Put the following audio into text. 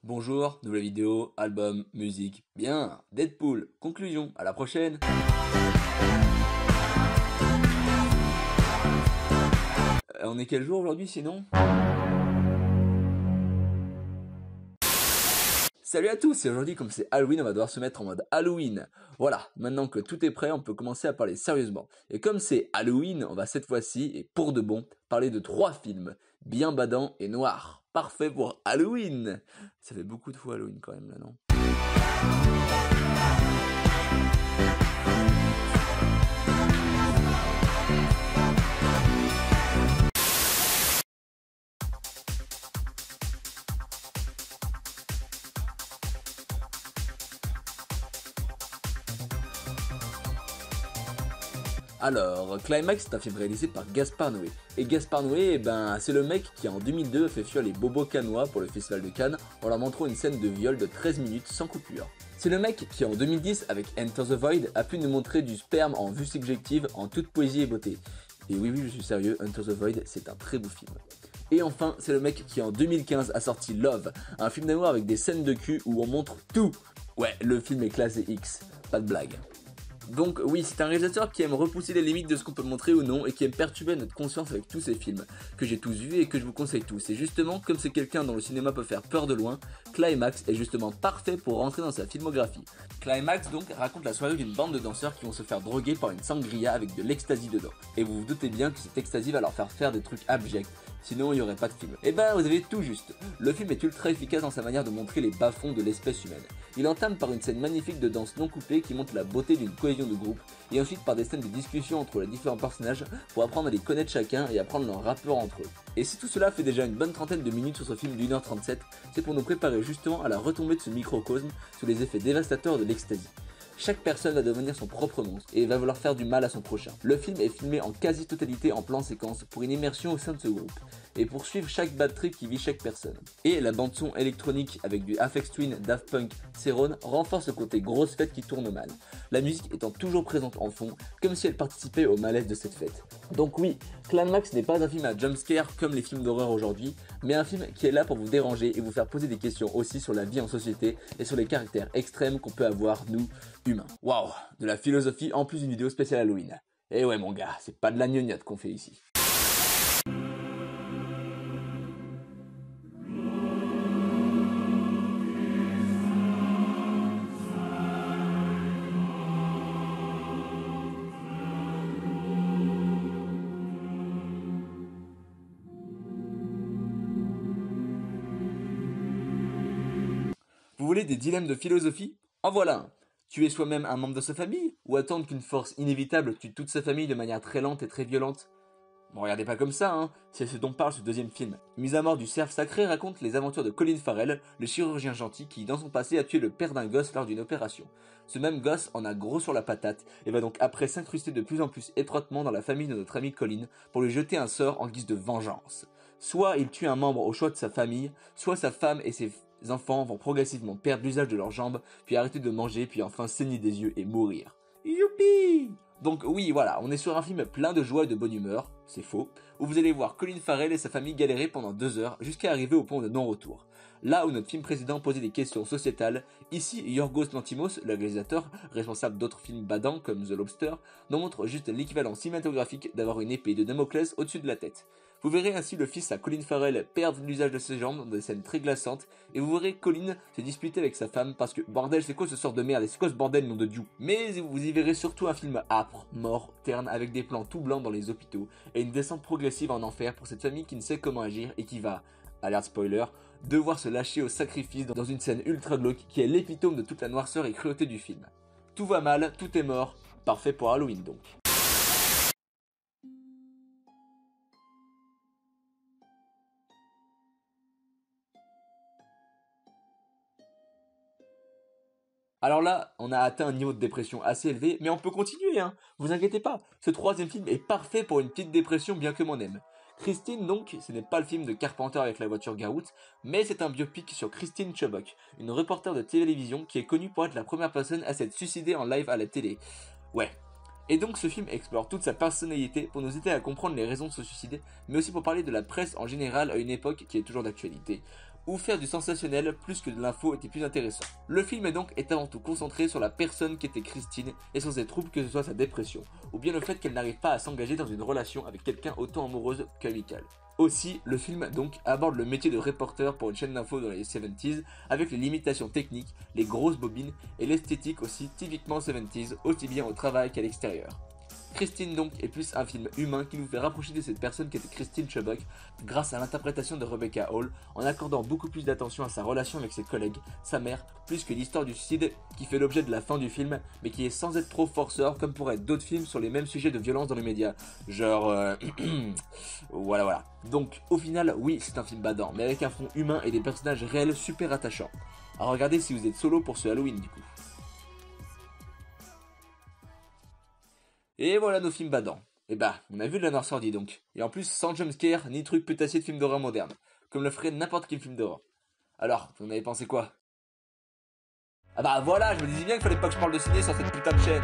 Bonjour, nouvelle vidéo, album, musique, bien, Deadpool, conclusion, à la prochaine. On est quel jour aujourd'hui sinon? Salut à tous, et aujourd'hui comme c'est Halloween, on va devoir se mettre en mode Halloween. Voilà, maintenant que tout est prêt, on peut commencer à parler sérieusement. Et comme c'est Halloween, on va cette fois-ci, et pour de bon, parler de 3 films, bien badants et noirs. Parfait pour Halloween. Ça fait beaucoup de fois Halloween quand même là, non? Alors, Climax c'est un film réalisé par Gaspard Noé. Et Gaspard Noé, c'est le mec qui en 2002 a fait fuir les bobos cannois pour le festival de Cannes en leur montrant une scène de viol de 13 minutes sans coupure. C'est le mec qui en 2010 avec Enter the Void a pu nous montrer du sperme en vue subjective en toute poésie et beauté. Et oui, je suis sérieux, Enter the Void c'est un très beau film. Et enfin, c'est le mec qui en 2015 a sorti Love, un film d'amour avec des scènes de cul où on montre tout. Ouais, le film est classé X, pas de blague. Donc oui, c'est un réalisateur qui aime repousser les limites de ce qu'on peut montrer ou non et qui aime perturber notre conscience avec tous ses films, que j'ai tous vus et que je vous conseille tous. Et justement, comme c'est quelqu'un dont le cinéma peut faire peur de loin, Climax est justement parfait pour rentrer dans sa filmographie. Climax donc raconte la soirée d'une bande de danseurs qui vont se faire droguer par une sangria avec de l'ecstasy dedans. Et vous vous doutez bien que cette ecstasy va leur faire des trucs abjects, sinon il n'y aurait pas de film. Et vous avez tout juste. Le film est ultra efficace dans sa manière de montrer les bas-fonds de l'espèce humaine. Il entame par une scène magnifique de danse non coupée qui montre la beauté d'une cohésion de groupe, et ensuite par des scènes de discussion entre les différents personnages pour apprendre à les connaître chacun et apprendre leur rapport entre eux. Et si tout cela fait déjà une bonne trentaine de minutes sur ce film d'1h37, c'est pour nous préparer justement à la retombée de ce microcosme sous les effets dévastateurs de l'ecstasy. Chaque personne va devenir son propre monstre et va vouloir faire du mal à son prochain. Le film est filmé en quasi-totalité en plan séquence pour une immersion au sein de ce groupe et pour suivre chaque bad trip qui vit chaque personne. Et la bande son électronique avec du Aphex Twin, Daft Punk, Cerrone renforce le côté grosse fête qui tourne mal. La musique étant toujours présente en fond, comme si elle participait au malaise de cette fête. Donc oui, Climax n'est pas un film à jumpscare comme les films d'horreur aujourd'hui, mais un film qui est là pour vous déranger et vous faire poser des questions aussi sur la vie en société et sur les caractères extrêmes qu'on peut avoir, nous, humains. Waouh, de la philosophie en plus d'une vidéo spéciale Halloween. Et ouais mon gars, c'est pas de la gnognotte qu'on fait ici. Vous voulez des dilemmes de philosophie? En voilà un. Tuer soi-même un membre de sa famille? Ou attendre qu'une force inévitable tue toute sa famille de manière très lente et très violente? Bon, regardez pas comme ça, hein, c'est ce dont parle ce deuxième film. Mise à mort du cerf sacré raconte les aventures de Colin Farrell, le chirurgien gentil qui, dans son passé, a tué le père d'un gosse lors d'une opération. Ce même gosse en a gros sur la patate, et va donc après s'incruster de plus en plus étroitement dans la famille de notre ami Colin pour lui jeter un sort en guise de vengeance. Soit il tue un membre au choix de sa famille, soit sa femme et ses enfants vont progressivement perdre l'usage de leurs jambes, puis arrêter de manger, puis enfin saigner des yeux et mourir. Youpi! Donc oui, voilà, on est sur un film plein de joie et de bonne humeur, c'est faux, où vous allez voir Colin Farrell et sa famille galérer pendant 2 heures jusqu'à arriver au point de non-retour. Là où notre film précédent posait des questions sociétales, ici Yorgos Lanthimos, le réalisateur, responsable d'autres films badants comme The Lobster, nous montre juste l'équivalent cinématographique d'avoir une épée de Damoclès au-dessus de la tête. Vous verrez ainsi le fils à Colin Farrell perdre l'usage de ses jambes dans des scènes très glaçantes, et vous verrez Colin se disputer avec sa femme parce que bordel c'est quoi ce sort de merde et c'est quoi ce bordel nom de Dieu. Mais vous y verrez surtout un film âpre, mort, terne avec des plans tout blancs dans les hôpitaux et une descente progressive en enfer pour cette famille qui ne sait comment agir et qui va, alerte spoiler, devoir se lâcher au sacrifice dans une scène ultra glauque qui est l'épitome de toute la noirceur et cruauté du film. Tout va mal, tout est mort, parfait pour Halloween donc. Alors là, on a atteint un niveau de dépression assez élevé, mais on peut continuer, hein. Vous inquiétez pas, ce troisième film est parfait pour une petite dépression bien que m'en aime. Christine donc, ce n'est pas le film de Carpenter avec la voiture Garout, mais c'est un biopic sur Christine Chubbuck, une reporter de télévision qui est connue pour être la première personne à s'être suicidée en live à la télé. Ouais. Et donc ce film explore toute sa personnalité pour nous aider à comprendre les raisons de ce suicide, mais aussi pour parler de la presse en général à une époque qui est toujours d'actualité, où faire du sensationnel plus que de l'info était plus intéressant. Le film est avant tout concentré sur la personne qui était Christine et sur ses troubles, que ce soit sa dépression, ou bien le fait qu'elle n'arrive pas à s'engager dans une relation avec quelqu'un autant amoureuse qu'amicale. Aussi, le film aborde le métier de reporter pour une chaîne d'info dans les 70s avec les limitations techniques, les grosses bobines et l'esthétique aussi typiquement 70s, aussi bien au travail qu'à l'extérieur. Christine est plus un film humain qui nous fait rapprocher de cette personne qui était Christine Chubbuck grâce à l'interprétation de Rebecca Hall, en accordant beaucoup plus d'attention à sa relation avec ses collègues, sa mère, plus que l'histoire du suicide qui fait l'objet de la fin du film, mais qui est sans être trop forceur comme pourraient être d'autres films sur les mêmes sujets de violence dans les médias. Genre voilà. Donc au final, oui, c'est un film badant, mais avec un fond humain et des personnages réels super attachants. À regarder si vous êtes solo pour ce Halloween du coup. Et voilà nos films badants. Et bah, on a vu de la noirceur dit donc. Et en plus, sans jumpscare, ni truc putassier de film d'horreur moderne. Comme le ferait n'importe quel film d'horreur. Alors, vous en avez pensé quoi? Ah bah voilà, je me disais bien qu'il fallait pas que je parle de ciné sur cette putain de chaîne.